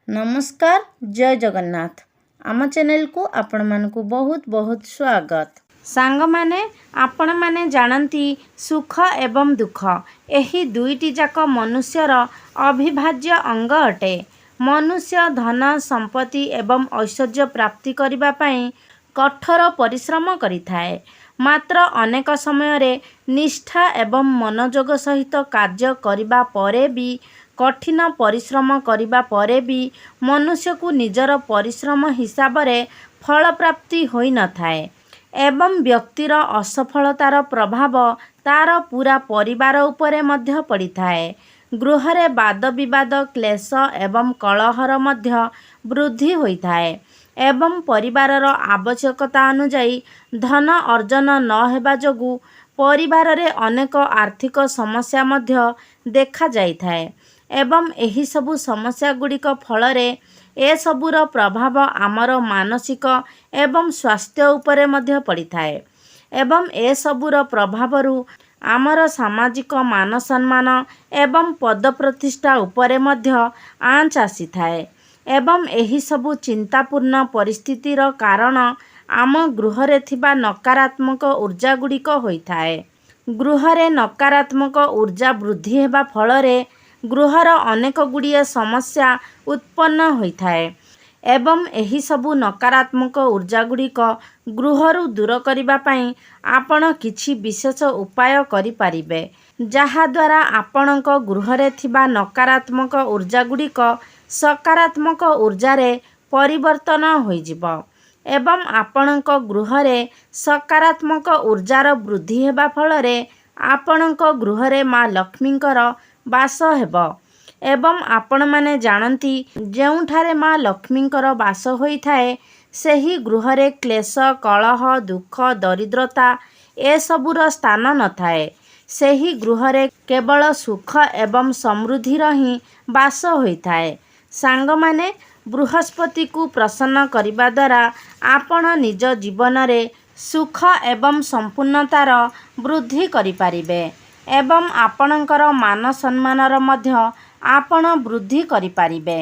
नमस्कार जय जगन्नाथ आम चैनल को आपण मानकु बहुत बहुत स्वागत। सांग माने आपण माने जानती सुख एवं दुख एही दुईटी जाक मनुष्यर अविभाज्य अंग अटे। मनुष्य धन संपत्ति एवं ऐश्वर्य प्राप्ति करिबा पई कठोर परिश्रम करिथाए, मात्र अनेक समय निष्ठा एवं मनोयोग सहित कार्य करिबा परे भी कठिन परिश्रम करिबा परे भी मनुष्य को निजर परिश्रम हिसाब रे फल प्राप्ति होई न थाए एवं व्यक्तिर असफलतार प्रभाव तार पूरा परिवार उपरे मध्य पड़ी थाए। गृहरे वाद विवाद क्लेश एवं कलहर मध्य वृद्धि होई थाए एवं परिवारर आवश्यकता अनुजाई धन अर्जन न हेबा जोगु परिवार रे अनेक आर्थिक समस्या मध्य देखा जाई थाए एवं एही सबु समस्या गुड़िक फल ए सबुर प्रभाव आमर मानसिक एवं स्वास्थ्य उपरे मध्य पड़ी थाए एवं ए सबुर प्रभावरु आमर सामाजिक मान सम्मान एवं पद प्रतिष्ठा उपरे मध्य आँच आसी थाए एवं एही सबु चिंतापूर्ण परिस्थितिर कारण आम गृहरे थिबा नकारात्मक ऊर्जा गुड़िक होई थाए। गृहरे नकारात्मक ऊर्जा वृद्धि हेबा फलरे गृहर अनेक गुड़िए समस्या उत्पन्न होइथाए एवं एही सबु नकारात्मक ऊर्जा गुड़िक गृहरु दूर करिबा पई आपण किछि विशेष उपाय करि पारिबे, जहा द्वारा आपणक गृहरे थिबा नकारात्मक ऊर्जा गुड़िक सकारात्मक ऊर्जा रे परिवर्तन होइजिबो एवं आपणक गृहरे सकारात्मक ऊर्जार वृद्धि हेबा फलरे आपणक गृहरे माँ लक्ष्मींकर बास हेबो एवं आपण माने जानती जेउठारे माँ लक्ष्मींकर बास होई थाए सेही गृहरे क्लेश कलह दुख दरिद्रता ए सबुर स्थान न थाए। सेही गृहरे केवल सुख एवं समृद्धिर ही बास होई थाए। सांग माने बृहस्पति को प्रसन्न करिबा द्वारा आपण निज जीवन रे सुख एवं संपूर्णतार वृद्धि करि पारिबे एवं आपणकर मान सम्मानर मध्य आपण वृद्धि करि पारिबे।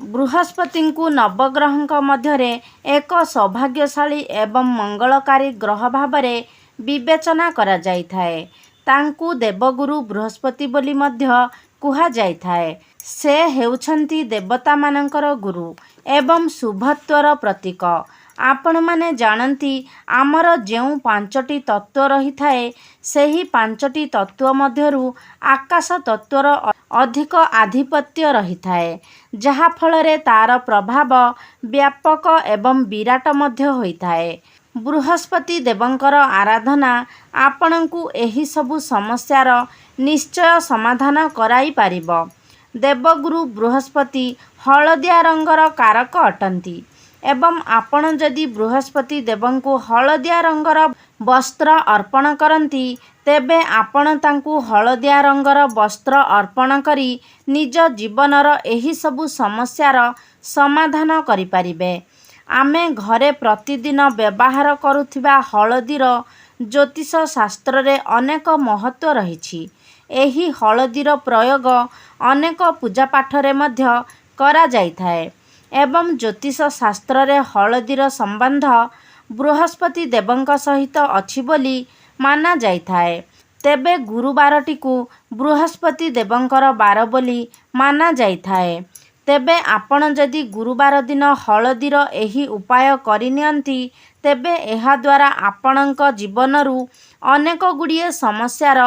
बृहस्पति को नवग्रहंक मध्यरे एक सौभाग्यशाली एवं मंगलकारी ग्रह भावरे विवेचना करा जाई थाए। तांकु देवगुरु बृहस्पति बोली मध्य कुहा जाई थाए। से हेउछंती देवता मानकर गुरु एवं शुभत्वर प्रतीक। आपण माने जानती आमर जेउ पांचटी तत्व रही थाए सेही पांचटी तत्व मध्यरु आकाश तत्वर अधिक आधिपत्य रही थाए, जहा फलरे तार प्रभाव व्यापक एवं विराट मध्य होई थाए। बृहस्पति देवंकर आराधना आपणଙ୍କୁ एही सबु समस्यार निश्चय समाधान कराई पारिबो। देवगुरु बृहस्पति हलदिया रंगर कारक अटंती एवं आपण जदि बृहस्पति देवंकु हलदिया रंगर वस्त्र अर्पण करती तेबे आपण तांकु हलदिया रंगर वस्त्र अर्पण करी निज जीवनर एही सबु समस्यार समाधान करि पारिबे। आमे घरे प्रतिदिन व्यवहार करुथिबा हलदीर ज्योतिष शास्त्र रे अनेक महत्व रहिछि। एही हलदीर प्रयोग अनेक पूजा पाठ रे मध्य करा जाई थाए एवं ज्योतिष शास्त्र रे हलदीर संबंध बृहस्पति देवंक सहित अछि बोली माना जाई थाए। तेबे गुरुवारटी को बृहस्पति देवंकर बार बोली माना जाई थाए। तेबे आपण जदि गुरुवार दिन हलदीर एही उपाय करिनियंती तेबे एहा द्वारा आपणक जीवनरु अनेक गुड़िए समस्यार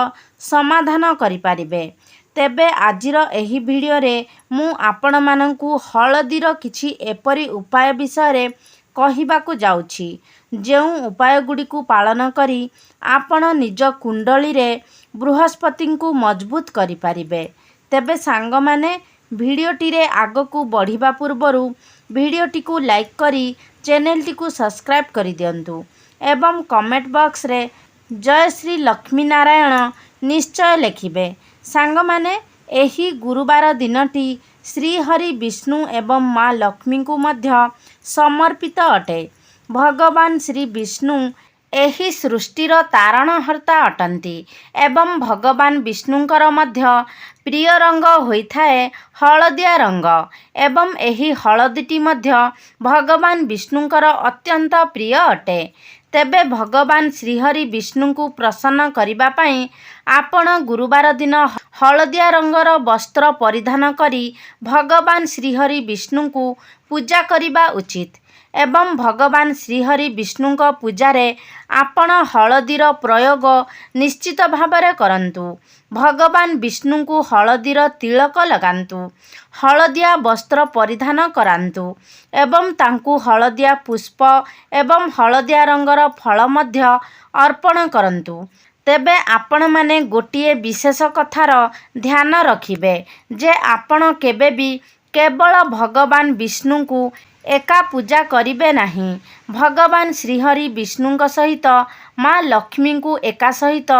समाधान करि पारिबे। तेबे आजिर एही वीडियो रे मु आपण मानंकु हलदीर किछि एपरी उपाय विषय रे कहिबाकु जाउछि जेउ उपाय गुड़िकु पालन करी आपण निज कुंडली रे बृहस्पतिंकु मजबूत करि पारिबे। तेबे सांग माने भिडियोटी रे आगकु बढ़िबा पूर्वरु भिडियोटी को लाइक करी चैनलटी को सब्सक्राइब करि दियंतु एवं कमेंट बॉक्स रे जय श्री लक्ष्मी नारायण निश्चय लिखिबे। सांग माने एही गुरुवार दिनटी श्री हरि विष्णु एवं माँ लक्ष्मी को मध्य समर्पित अटे। भगवान श्री विष्णु एही सृष्टिर तारणहर्ता अटंती एवं भगवान विष्णुंकर मध्य ପ୍ରିୟ ରଙ୍ଗ ହୋଇଥାଏ ହଳଦିଆ ରଙ୍ଗ ଏବଂ ଏହି ହଳଦୀଟି ମଧ୍ୟ ଭଗବାନ ବିଷ୍ଣୁଙ୍କର ଅତ୍ୟନ୍ତ ପ୍ରିୟ ଅଟେ। ତେବେ ଭଗବାନ ଶ୍ରୀହରି ବିଷ୍ଣୁଙ୍କୁ ପ୍ରସନ୍ନ କରିବା ପାଇଁ ଆପଣ ଗୁରୁବାର ଦିନ ହଳଦିଆ ରଙ୍ଗର ବସ୍ତ୍ର ପରିଧାନ କରି ଭଗବାନ ଶ୍ରୀହରି ବିଷ୍ଣୁଙ୍କୁ ପୂଜା କରିବା ଉଚିତ ଏବଂ ଭଗବାନ ଶ୍ରୀହରି ବିଷ୍ଣୁଙ୍କ ପୂଜାରେ ଆପଣ ହଳଦୀର ପ୍ରୟୋଗ ନିଶ୍ଚିତ ଭାବରେ କରନ୍ତୁ। ଭଗବାନ ବିଷ୍ଣୁଙ୍କୁ ହଳଦୀର ତିଳକ ଲଗାନ୍ତୁ, ହଳଦିଆ ବସ୍ତ୍ର ପରିଧାନ କରାନ୍ତୁ ଏବଂ ତାଙ୍କୁ ହଳଦିଆ ପୁଷ୍ପ ଏବଂ ହଳଦିଆ ରଙ୍ଗର ଫଳ ମଧ୍ୟ ଅର୍ପଣ କରନ୍ତୁ। ତେବେ ଆପଣମାନେ ଗୋଟିଏ ବିଶେଷ କଥାର ଧ୍ୟାନ ରଖିବେ ଯେ ଆପଣ କେବେ ବି କେବଳ ଭଗବାନ ବିଷ୍ଣୁଙ୍କୁ ଏକା ପୂଜା କରିବେ ନାହିଁ। ଭଗବାନ ଶ୍ରୀହରି ବିଷ୍ଣୁଙ୍କ ସହିତ ମା ଲକ୍ଷ୍ମୀଙ୍କୁ ଏକା ସହିତ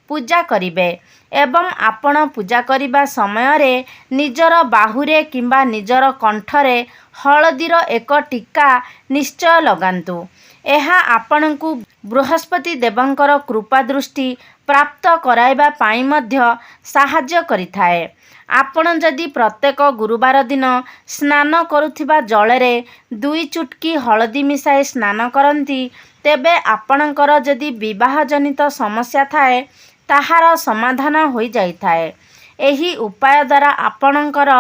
ପୂଜା କରିବେ ଏବଂ ଆପଣ ପୂଜା କରିବା ସମୟରେ ନିଜର ବାହୁରେ କିମ୍ବା ନିଜର କଣ୍ଠରେ ହଳଦୀର ଏକ ଟୀକା ନିଶ୍ଚୟ ଲଗାନ୍ତୁ। ଏହା ଆପଣଙ୍କୁ ବୃହସ୍ପତି ଦେବଙ୍କର କୃପା ଦୃଷ୍ଟି ପ୍ରାପ୍ତ କରାଇବା ପାଇଁ ମଧ୍ୟ ସାହାଯ୍ୟ କରିଥାଏ। ଆପଣ ଯଦି ପ୍ରତ୍ୟେକ ଗୁରୁବାର ଦିନ ସ୍ନାନ କରୁଥିବା ଜଳରେ 2 ଚୁଟକି ହଳଦୀ ମିଶାଇ ସ୍ନାନ କରନ୍ତି, ତେବେ ଆପଣଙ୍କର ଯଦି ବିବାହଜନିତ ସମସ୍ୟା ଥାଏ ତାହାର ସମାଧାନ ହୋଇଯାଇଥାଏ। ଏହି ଉପାୟ ଦ୍ୱାରା ଆପଣଙ୍କର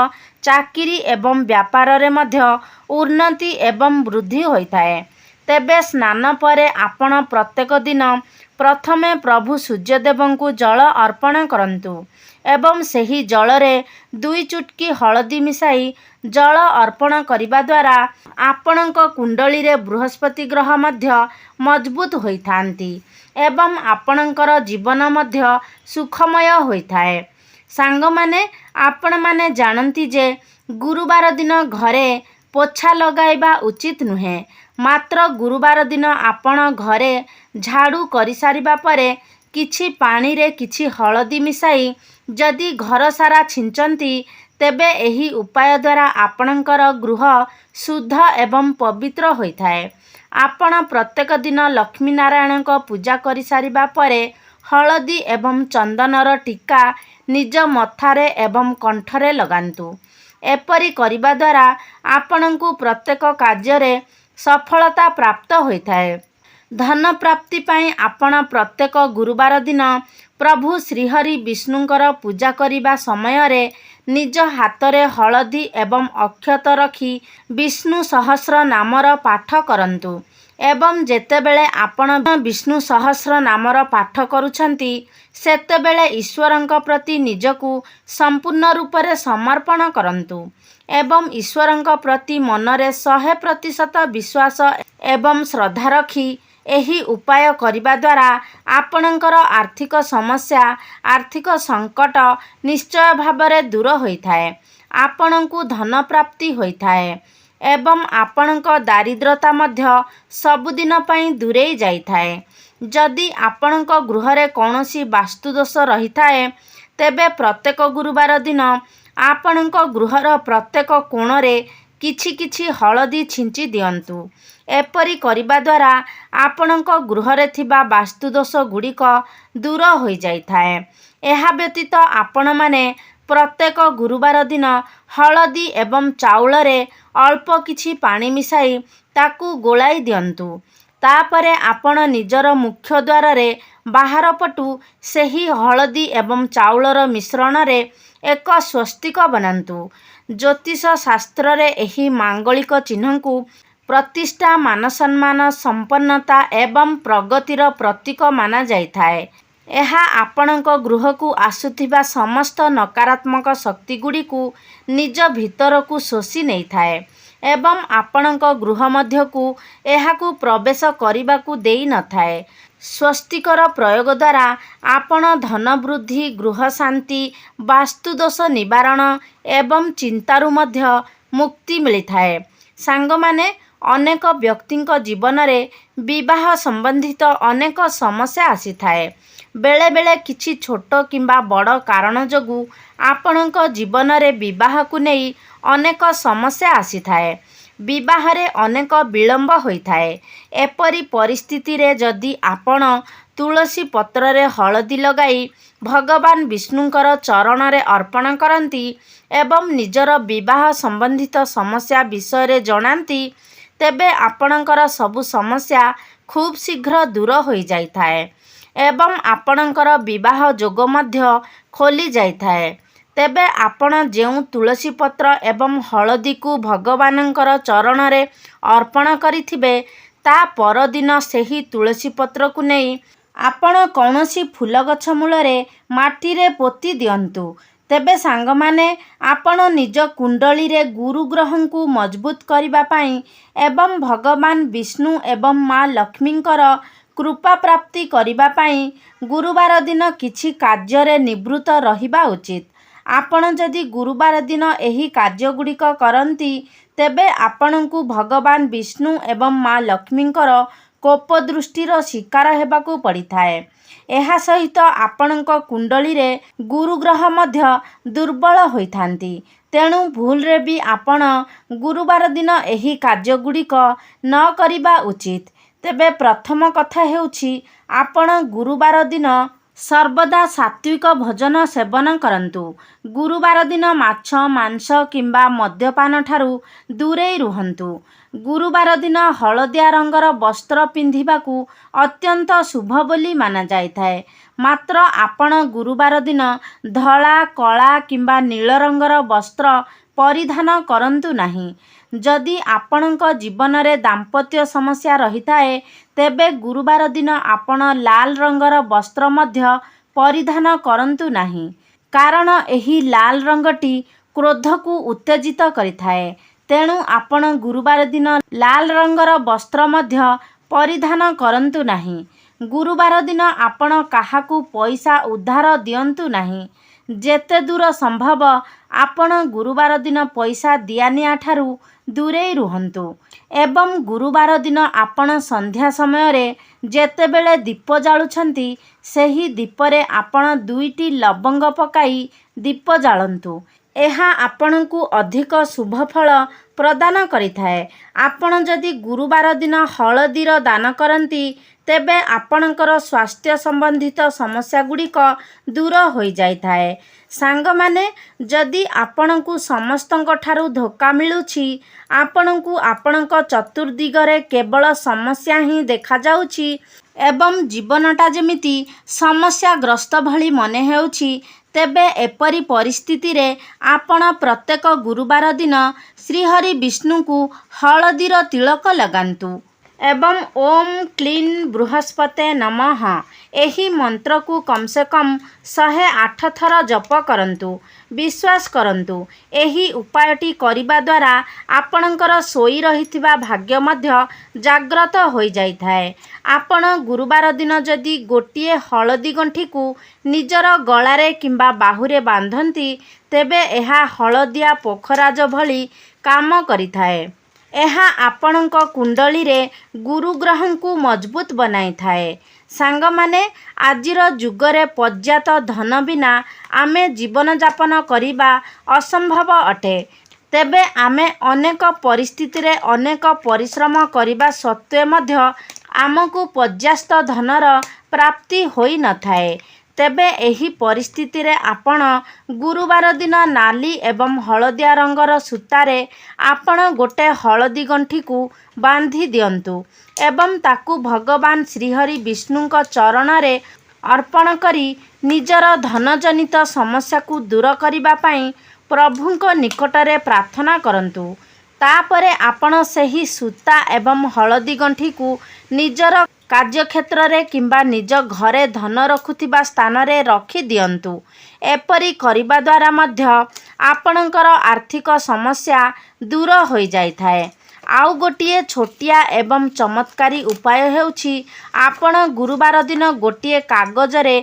ଚାକିରି ଏବଂ ବ୍ୟାପାରରେ ମଧ୍ୟ ଉନ୍ନତି ଏବଂ ବୃଦ୍ଧି ହୋଇଥାଏ। ତେବେ ସ୍ନାନ ପରେ ଆପଣ ପ୍ରତ୍ୟେକ ଦିନ ପ୍ରଥମେ ପ୍ରଭୁ ସୂର୍ଯ୍ୟଦେବଙ୍କୁ ଜଳ ଅର୍ପଣ କରନ୍ତୁ ଏବଂ ସେହି ଜଳରେ 2 ଚୁଟକି ହଳଦୀ ମିଶାଇ ଜଳ ଅର୍ପଣ କରିବା ଦ୍ୱାରା ଆପଣଙ୍କ କୁଣ୍ଡଳୀରେ ବୃହସ୍ପତି ଗ୍ରହ ମଧ୍ୟ ମଜବୁତ ହୋଇଥାନ୍ତି ଏବଂ ଆପଣଙ୍କର ଜୀବନ ମଧ୍ୟ ସୁଖମୟ ହୋଇଥାଏ। ସାଙ୍ଗମାନେ, ଆପଣମାନେ ଜାଣନ୍ତି ଯେ ଗୁରୁବାର ଦିନ ଘରେ ପୋଛା ଲଗାଇବା ଉଚିତ ନୁହେଁ। ମାତ୍ର ଗୁରୁବାର ଦିନ ଆପଣ ଘରେ ଝାଡ଼ୁ କରିସାରିବା ପରେ କିଛି ପାଣିରେ କିଛି ହଳଦୀ ମିଶାଇ ଯଦି ଘର ସାରା ଛିଞ୍ଚନ୍ତି, ତେବେ ଏହି ଉପାୟ ଦ୍ୱାରା ଆପଣଙ୍କର ଗୃହ ଶୁଦ୍ଧ ଏବଂ ପବିତ୍ର ହୋଇଥାଏ। ଆପଣ ପ୍ରତ୍ୟେକ ଦିନ ଲକ୍ଷ୍ମୀ ନାରାୟଣଙ୍କ ପୂଜା କରିସାରିବା ପରେ ହଳଦୀ ଏବଂ ଚନ୍ଦନର ଟୀକା ନିଜ ମଥାରେ ଏବଂ କଣ୍ଠରେ ଲଗାନ୍ତୁ। ଏପରି କରିବା ଦ୍ୱାରା ଆପଣଙ୍କୁ ପ୍ରତ୍ୟେକ କାର୍ଯ୍ୟରେ ସଫଳତା ପ୍ରାପ୍ତ ହୋଇଥାଏ। ଧନ ପ୍ରାପ୍ତି ପାଇଁ ଆପଣ ପ୍ରତ୍ୟେକ ଗୁରୁବାର ଦିନ ପ୍ରଭୁ ଶ୍ରୀହରି ବିଷ୍ଣୁଙ୍କର ପୂଜା କରିବା ସମୟରେ ନିଜ ହାତରେ ହଳଦୀ ଏବଂ ଅକ୍ଷତ ରଖି ବିଷ୍ଣୁ ସହସ୍ର ନାମର ପାଠ କରନ୍ତୁ ଏବଂ ଯେତେବେଳେ ଆପଣ ବିଷ୍ଣୁ ସହସ୍ର ନାମର ପାଠ କରୁଛନ୍ତି, ସେତେବେଳେ ଈଶ୍ୱରଙ୍କ ପ୍ରତି ନିଜକୁ ସମ୍ପୂର୍ଣ୍ଣ ରୂପରେ ସମର୍ପଣ କରନ୍ତୁ ଏବଂ ଈଶ୍ୱରଙ୍କ ପ୍ରତି ମନରେ 100% ବିଶ୍ୱାସ ଏବଂ ଶ୍ରଦ୍ଧା ରଖି ଏହି ଉପାୟ କରିବା ଦ୍ୱାରା ଆପଣଙ୍କର ଆର୍ଥିକ ସମସ୍ୟା, ଆର୍ଥିକ ସଙ୍କଟ ନିଶ୍ଚୟ ଭାବରେ ଦୂର ହୋଇଥାଏ। ଆପଣଙ୍କୁ ଧନ ପ୍ରାପ୍ତି ହୋଇଥାଏ ଏବଂ ଆପଣଙ୍କ ଦାରିଦ୍ରତା ମଧ୍ୟ ସବୁଦିନ ପାଇଁ ଦୂରେଇ ଯାଇଥାଏ। ଯଦି ଆପଣଙ୍କ ଗୃହରେ କୌଣସି ବାସ୍ତୁଦୋଷ ରହିଥାଏ, ତେବେ ପ୍ରତ୍ୟେକ ଗୁରୁବାର ଦିନ ଆପଣଙ୍କ ଗୃହର ପ୍ରତ୍ୟେକ କୋଣରେ କିଛି କିଛି ହଳଦୀ ଛିଞ୍ଚି ଦିଅନ୍ତୁ। ଏପରି କରିବା ଦ୍ୱାରା ଆପଣଙ୍କ ଗୃହରେ ଥିବା ବାସ୍ତୁଦୋଷ ଗୁଡ଼ିକ ଦୂର ହୋଇଯାଇଥାଏ। ଏହା ବ୍ୟତୀତ ଆପଣମାନେ ପ୍ରତ୍ୟେକ ଗୁରୁବାର ଦିନ ହଳଦୀ ଏବଂ ଚାଉଳରେ ଅଳ୍ପ କିଛି ପାଣି ମିଶାଇ ତାକୁ ଗୋଳାଇ ଦିଅନ୍ତୁ। ତାପରେ ଆପଣ ନିଜର ମୁଖ୍ୟ ଦ୍ୱାରରେ ବାହାର ପଟୁ ସେହି ହଳଦୀ ଏବଂ ଚାଉଳର ମିଶ୍ରଣରେ ଏକ ସ୍ୱସ୍ତିକ ବନାନ୍ତୁ। ଜ୍ୟୋତିଷ ଶାସ୍ତ୍ରରେ ଏହି ମାଙ୍ଗଳିକ ଚିହ୍ନକୁ ପ୍ରତିଷ୍ଠା, ମାନସମ୍ମାନ, ସମ୍ପନ୍ନତା ଏବଂ ପ୍ରଗତିର ପ୍ରତୀକ ମାନାଯାଇଥାଏ। ଏହା ଆପଣଙ୍କ ଗୃହକୁ ଆସୁଥିବା ସମସ୍ତ ନକାରାତ୍ମକ ଶକ୍ତିଗୁଡ଼ିକୁ ନିଜ ଭିତରକୁ ଶୋଷି ନେଇଥାଏ ଏବଂ ଆପଣଙ୍କ ଗୃହ ମଧ୍ୟକୁ ଏହାକୁ ପ୍ରବେଶ କରିବାକୁ ଦେଇନଥାଏ। ସ୍ୱସ୍ତିକର ପ୍ରୟୋଗ ଦ୍ୱାରା ଆପଣ ଧନ ବୃଦ୍ଧି, ଗୃହ ଶାନ୍ତି, ବାସ୍ତୁଦୋଷ ନିବାରଣ ଏବଂ ଚିନ୍ତାରୁ ମଧ୍ୟ ମୁକ୍ତି ମିଳିଥାଏ। ସାଙ୍ଗମାନେ, ଅନେକ ବ୍ୟକ୍ତିଙ୍କ ଜୀବନରେ ବିବାହ ସମ୍ବନ୍ଧିତ ଅନେକ ସମସ୍ୟା ଆସିଥାଏ। ବେଳେବେଳେ କିଛି ଛୋଟ କିମ୍ବା ବଡ଼ କାରଣ ଯୋଗୁଁ ଆପଣଙ୍କ ଜୀବନରେ ବିବାହକୁ ନେଇ ଅନେକ ସମସ୍ୟା ଆସିଥାଏ। ବିବାହରେ ଅନେକ ବିଳମ୍ବ ହୋଇଥାଏ। ଏପରି ପରିସ୍ଥିତିରେ ଯଦି ଆପଣ ତୁଳସୀ ପତ୍ରରେ ହଳଦୀ ଲଗାଇ ଭଗବାନ ବିଷ୍ଣୁଙ୍କର ଚରଣରେ ଅର୍ପଣ କରନ୍ତି ଏବଂ ନିଜର ବିବାହ ସମ୍ବନ୍ଧିତ ସମସ୍ୟା ବିଷୟରେ ଜଣାନ୍ତି, ତେବେ ଆପଣଙ୍କର ସବୁ ସମସ୍ୟା ଖୁବ୍ ଶୀଘ୍ର ଦୂର ହୋଇଯାଇଥାଏ ଏବଂ ଆପଣଙ୍କର ବିବାହ ଯୋଗ ମଧ୍ୟ ଖୋଲି ଯାଇଥାଏ। ତେବେ ଆପଣ ଯେଉଁ ତୁଳସୀ ପତ୍ର ଏବଂ ହଳଦୀକୁ ଭଗବାନଙ୍କର ଚରଣରେ ଅର୍ପଣ କରିଥିବେ, ତା ପରଦିନ ସେହି ତୁଳସୀ ପତ୍ରକୁ ନେଇ ଆପଣ କୌଣସି ଫୁଲ ଗଛ ମୂଳରେ ମାଟିରେ ପୋତି ଦିଅନ୍ତୁ। ତେବେ ସାଙ୍ଗମାନେ, ଆପଣ ନିଜ କୁଣ୍ଡଳୀରେ ଗୁରୁ ଗ୍ରହଙ୍କୁ ମଜବୁତ କରିବା ପାଇଁ ଏବଂ ଭଗବାନ ବିଷ୍ଣୁ ଏବଂ ମା ଲକ୍ଷ୍ମୀଙ୍କର କୃପା ପ୍ରାପ୍ତି କରିବା ପାଇଁ ଗୁରୁବାର ଦିନ କିଛି କାର୍ଯ୍ୟରେ ନିବୃତ୍ତ ରହିବା ଉଚିତ। ଆପଣ ଯଦି ଗୁରୁବାର ଦିନ ଏହି କାର୍ଯ୍ୟଗୁଡ଼ିକ କରନ୍ତି, ତେବେ ଆପଣଙ୍କୁ ଭଗବାନ ବିଷ୍ଣୁ ଏବଂ ମା ଲକ୍ଷ୍ମୀଙ୍କର କୋପ ଦୃଷ୍ଟିର ଶିକାର ହେବାକୁ ପଡ଼ିଥାଏ। ଏହା ସହିତ ଆପଣଙ୍କ କୁଣ୍ଡଳୀରେ ଗୁରୁ ଗ୍ରହ ମଧ୍ୟ ଦୁର୍ବଳ ହୋଇଥାନ୍ତି। ତେଣୁ ଭୁଲରେ ବି ଆପଣ ଗୁରୁବାର ଦିନ ଏହି କାର୍ଯ୍ୟଗୁଡ଼ିକ ନ କରିବା ଉଚିତ। ତେବେ ପ୍ରଥମ କଥା ହେଉଛି, ଆପଣ ଗୁରୁବାର ଦିନ ସର୍ବଦା ସାତ୍ୱିକ ଭୋଜନ ସେବନ କରନ୍ତୁ। ଗୁରୁବାର ଦିନ ମାଛ, ମାଂସ କିମ୍ବା ମଦ୍ୟପାନ ଠାରୁ ଦୂରେଇ ରୁହନ୍ତୁ। ଗୁରୁବାର ଦିନ ହଳଦିଆ ରଙ୍ଗର ବସ୍ତ୍ର ପିନ୍ଧିବାକୁ ଅତ୍ୟନ୍ତ ଶୁଭ ବୋଲି ମାନାଯାଇଥାଏ। ମାତ୍ର ଆପଣ ଗୁରୁବାର ଦିନ ଧଳା, କଳା କିମ୍ବା ନୀଳ ରଙ୍ଗର ବସ୍ତ୍ର ପରିଧାନ କରନ୍ତୁ ନାହିଁ। ଯଦି ଆପଣଙ୍କ ଜୀବନରେ ଦାମ୍ପତ୍ୟ ସମସ୍ୟା ରହିଥାଏ, ତେବେ ଗୁରୁବାର ଦିନ ଆପଣ ଲାଲ ରଙ୍ଗର ବସ୍ତ୍ର ମଧ୍ୟ ପରିଧାନ କରନ୍ତୁ ନାହିଁ, କାରଣ ଏହି ଲାଲ ରଙ୍ଗଟି କ୍ରୋଧକୁ ଉତ୍ତେଜିତ କରିଥାଏ। ତେଣୁ ଆପଣ ଗୁରୁବାର ଦିନ ଲାଲ ରଙ୍ଗର ବସ୍ତ୍ର ମଧ୍ୟ ପରିଧାନ କରନ୍ତୁ ନାହିଁ। ଗୁରୁବାର ଦିନ ଆପଣ କାହାକୁ ପଇସା ଉଧାର ଦିଅନ୍ତୁ ନାହିଁ। ଯେତେ ଦୂର ସମ୍ଭବ ଆପଣ ଗୁରୁବାର ଦିନ ପଇସା ଦିଆନିଆ ଠାରୁ ଦୂରେଇ ରୁହନ୍ତୁ। ଏବଂ ଗୁରୁବାର ଦିନ ଆପଣ ସନ୍ଧ୍ୟା ସମୟରେ ଯେତେବେଳେ ଦୀପ ଜାଳୁଛନ୍ତି, ସେହି ଦୀପରେ ଆପଣ 2ଟି ଲବଙ୍ଗ ପକାଇ ଦୀପ ଜାଳନ୍ତୁ। ଏହା ଆପଣଙ୍କୁ ଅଧିକ ଶୁଭ ଫଳ ପ୍ରଦାନ କରିଥାଏ। ଆପଣ ଯଦି ଗୁରୁବାର ଦିନ ହଳଦୀର ଦାନ କରନ୍ତି, ତେବେ ଆପଣଙ୍କର ସ୍ୱାସ୍ଥ୍ୟ ସମ୍ବନ୍ଧିତ ସମସ୍ୟାଗୁଡ଼ିକ ଦୂର ହୋଇଯାଇଥାଏ। ସାଙ୍ଗମାନେ, ଯଦି ଆପଣଙ୍କୁ ସମସ୍ତଙ୍କ ଠାରୁ ଧୋକା ମିଳୁଛି, ଆପଣଙ୍କୁ ଆପଣଙ୍କ ଚତୁର୍ଦିଗରେ କେବଳ ସମସ୍ୟା ହିଁ ଦେଖାଯାଉଛି ଏବଂ ଜୀବନଟା ଯେମିତି ସମସ୍ୟାଗ୍ରସ୍ତ ଭଳି ମନେ ହେଉଛି, ତେବେ ଏପରି ପରିସ୍ଥିତିରେ ଆପଣ ପ୍ରତ୍ୟେକ ଗୁରୁବାର ଦିନ ଶ୍ରୀହରି ବିଷ୍ଣୁଙ୍କୁ ହଳଦୀର ତିଳକ ଲଗାନ୍ତୁ ଏବଂ ଓମ୍ କ୍ଳିଂ ବୃହସ୍ପତେ ନମଃ ଏହି ମନ୍ତ୍ରକୁ କମ୍ ସେ କମ୍ 108 ଥର ଜପ କରନ୍ତୁ। ବିଶ୍ୱାସ କରନ୍ତୁ, ଏହି ଉପାୟଟି କରିବା ଦ୍ୱାରା ଆପଣଙ୍କର ଶୋଇ ରହିଥିବା ଭାଗ୍ୟ ମଧ୍ୟ ଜାଗ୍ରତ ହୋଇଯାଇଥାଏ। ଆପଣ ଗୁରୁବାର ଦିନ ଯଦି ଗୋଟିଏ ହଳଦୀ ଗଣ୍ଠିକୁ ନିଜର ଗଳାରେ କିମ୍ବା ବାହୁରେ ବାନ୍ଧନ୍ତି, ତେବେ ଏହା ହଳଦିଆ ପୋଖରାଜ ଭଳି କାମ କରିଥାଏ। ଏହା ଆପଣଙ୍କ କୁଣ୍ଡଳୀରେ ଗୁରୁ ଗ୍ରହଙ୍କୁ ମଜବୁତ ବନାଇଥାଏ। ସାଙ୍ଗମାନେ, ଆଜିର ଯୁଗରେ ପର୍ଯ୍ୟାପ୍ତ ଧନ ବିନା ଆମେ ଜୀବନଯାପନ କରିବା ଅସମ୍ଭବ ଅଟେ। ତେବେ ଆମେ ଅନେକ ପରିସ୍ଥିତିରେ ଅନେକ ପରିଶ୍ରମ କରିବା ସତ୍ତ୍ୱେ ମଧ୍ୟ ଆମକୁ ପର୍ଯ୍ୟାପ୍ତ ଧନର ପ୍ରାପ୍ତି ହୋଇନଥାଏ। ତେବେ ଏହି ପରିସ୍ଥିତିରେ ଆପଣ ଗୁରୁବାର ଦିନ ନାଲି ଏବଂ ହଳଦିଆ ରଙ୍ଗର ସୂତାରେ ଆପଣ ଗୋଟେ ହଳଦୀ ଗଣ୍ଠିକୁ ବାନ୍ଧି ଦିଅନ୍ତୁ ଏବଂ ତାକୁ ଭଗବାନ ଶ୍ରୀହରି ବିଷ୍ଣୁଙ୍କ ଚରଣରେ ଅର୍ପଣ କରି ନିଜର ଧନଜନିତ ସମସ୍ୟାକୁ ଦୂର କରିବା ପାଇଁ ପ୍ରଭୁଙ୍କ ନିକଟରେ ପ୍ରାର୍ଥନା କରନ୍ତୁ। ତାପରେ ଆପଣ ସେହି ସୂତା ଏବଂ ହଳଦୀ ଗଣ୍ଠିକୁ ନିଜର କାର୍ଯ୍ୟକ୍ଷେତ୍ରରେ କିମ୍ବା ନିଜ ଘରେ ଧନ ରଖୁଥିବା ସ୍ଥାନରେ ରଖି ଦିଅନ୍ତୁ। ଏପରି କରିବା ଦ୍ୱାରା ମଧ୍ୟ ଆପଣଙ୍କର ଆର୍ଥିକ ସମସ୍ୟା ଦୂର ହୋଇଯାଇଥାଏ। ଆଉ ଗୋଟିଏ ଛୋଟିଆ ଏବଂ ଚମତ୍କାରୀ ଉପାୟ ହେଉଛି, ଆପଣ ଗୁରୁବାର ଦିନ ଗୋଟିଏ କାଗଜରେ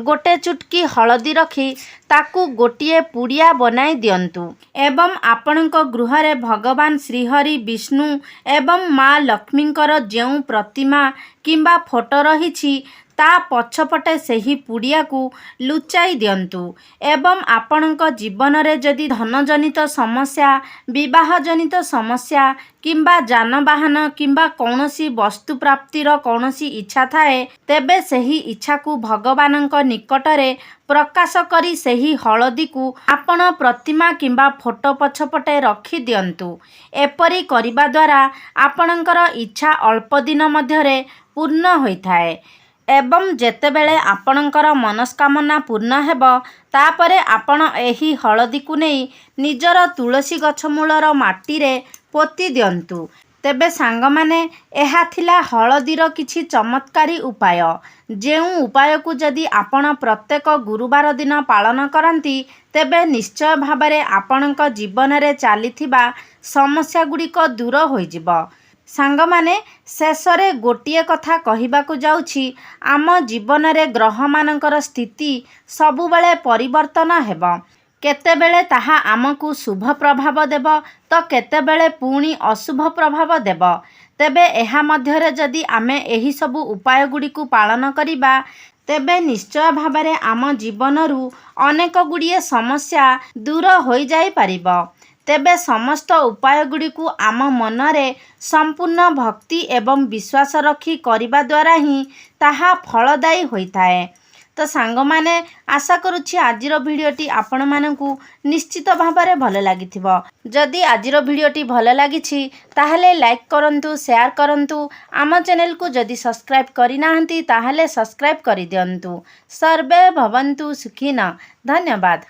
ଗୋଟେ ଚୁଟକି ହଳଦୀ ରଖି ତାକୁ ଗୋଟିଏ ପୁଡ଼ିଆ ବନାଇ ଦିଅନ୍ତୁ ଏବଂ ଆପଣଙ୍କ ଗୃହରେ ଭଗବାନ ଶ୍ରୀହରି ବିଷ୍ଣୁ ଏବଂ ମା ଲକ୍ଷ୍ମୀଙ୍କର ଯେଉଁ ପ୍ରତିମା କିମ୍ବା ଫଟୋ ରହିଛି, ତା ପଛପଟେ ସେହି ପୁଡ଼ିଆକୁ ଲୁଚାଇ ଦିଅନ୍ତୁ ଏବଂ ଆପଣଙ୍କ ଜୀବନରେ ଯଦି ଧନଜନିତ ସମସ୍ୟା, ବିବାହଜନିତ ସମସ୍ୟା କିମ୍ବା ଯାନବାହନ କିମ୍ବା କୌଣସି ବସ୍ତୁ ପ୍ରାପ୍ତିର କୌଣସି ଇଚ୍ଛା ଥାଏ, ତେବେ ସେହି ଇଚ୍ଛାକୁ ଭଗବାନଙ୍କ ନିକଟରେ ପ୍ରକାଶ କରି ସେହି ହଳଦୀକୁ ଆପଣ ପ୍ରତିମା କିମ୍ବା ଫଟୋ ପଛପଟେ ରଖିଦିଅନ୍ତୁ। ଏପରି କରିବା ଦ୍ୱାରା ଆପଣଙ୍କର ଇଚ୍ଛା ଅଳ୍ପ ଦିନ ମଧ୍ୟରେ ପୂର୍ଣ୍ଣ ହୋଇଥାଏ ଏବଂ ଯେତେବେଳେ ଆପଣଙ୍କର ମନସ୍କାମନା ପୂର୍ଣ୍ଣ ହେବ, ତାପରେ ଆପଣ ଏହି ହଳଦୀକୁ ନେଇ ନିଜର ତୁଳସୀ ଗଛ ମୂଳର ମାଟିରେ ପୋତି ଦିଅନ୍ତୁ। ତେବେ ସାଙ୍ଗମାନେ, ଏହା ଥିଲା ହଳଦୀର କିଛି ଚମତ୍କାରୀ ଉପାୟ, ଯେଉଁ ଉପାୟକୁ ଯଦି ଆପଣ ପ୍ରତ୍ୟେକ ଗୁରୁବାର ଦିନ ପାଳନ କରନ୍ତି, ତେବେ ନିଶ୍ଚୟ ଭାବରେ ଆପଣଙ୍କ ଜୀବନରେ ଚାଲିଥିବା ସମସ୍ୟାଗୁଡ଼ିକ ଦୂର ହୋଇଯିବ। ସାଙ୍ଗମାନେ, ଶେଷରେ ଗୋଟିଏ କଥା କହିବାକୁ ଯାଉଛି, ଆମ ଜୀବନରେ ଗ୍ରହମାନଙ୍କର ସ୍ଥିତି ସବୁବେଳେ ପରିବର୍ତ୍ତନ ହେବ। କେତେବେଳେ ତାହା ଆମକୁ ଶୁଭ ପ୍ରଭାବ ଦେବ ତ କେତେବେଳେ ପୁଣି ଅଶୁଭ ପ୍ରଭାବ ଦେବ। ତେବେ ଏହା ମଧ୍ୟରେ ଯଦି ଆମେ ଏହିସବୁ ଉପାୟଗୁଡ଼ିକୁ ପାଳନ କରିବା, ତେବେ ନିଶ୍ଚୟ ଭାବରେ ଆମ ଜୀବନରୁ ଅନେକ ଗୁଡ଼ିଏ ସମସ୍ୟା ଦୂର ହୋଇଯାଇପାରିବ। ତେବେ ସମସ୍ତ ଉପାୟଗୁଡ଼ିକୁ ଆମ ମନରେ ସମ୍ପୂର୍ଣ୍ଣ ଭକ୍ତି ଏବଂ ବିଶ୍ୱାସ ରଖି କରିବା ଦ୍ୱାରା ହିଁ ତାହା ଫଳଦାୟୀ ହୋଇଥାଏ। ତ ସାଙ୍ଗମାନେ, ଆଶା କରୁଛି ଆଜିର ଭିଡ଼ିଓଟି ଆପଣମାନଙ୍କୁ ନିଶ୍ଚିତ ଭାବରେ ଭଲ ଲାଗିଥିବ। ଯଦି ଆଜିର ଭିଡ଼ିଓଟି ଭଲ ଲାଗିଛି ତାହେଲେ ଲାଇକ୍ କରନ୍ତୁ, ସେୟାର କରନ୍ତୁ। ଆମ ଚ୍ୟାନେଲକୁ ଯଦି ସବସ୍କ୍ରାଇବ୍ କରିନାହାନ୍ତି ତାହେଲେ ସବସ୍କ୍ରାଇବ୍ କରିଦିଅନ୍ତୁ। ସର୍ବେ ଭବନ୍ତୁ ସୁଖିନଃ। ଧନ୍ୟବାଦ।